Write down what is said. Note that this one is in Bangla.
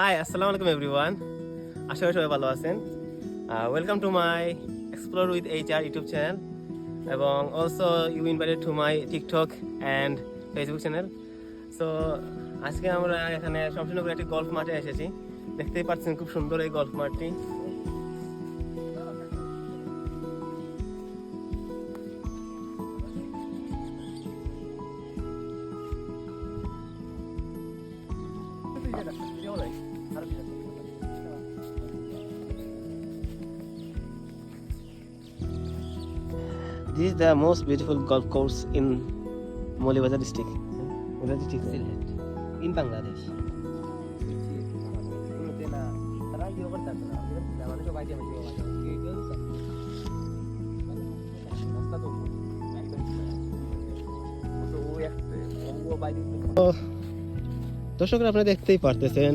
হাই, আসসালামু আলাইকুম এভরিওয়ান। আশা করি সবাই ভালো আছেন। Welcome to my explore with HR YouTube channel এবং also you invited to my TikTok and Facebook channel. So আজকে আমরা এখানে শমশেরনগরের একটি গল্ফ মাঠে এসেছি। দেখতেই পাচ্ছেন খুব সুন্দর এই গল্ফ মাঠটি। This is the most beautiful golf course in Molibazar district. Molibazar district, Sylhet, in Bangladesh. দর্শকরা আপনারা দেখতেই পারতেছেন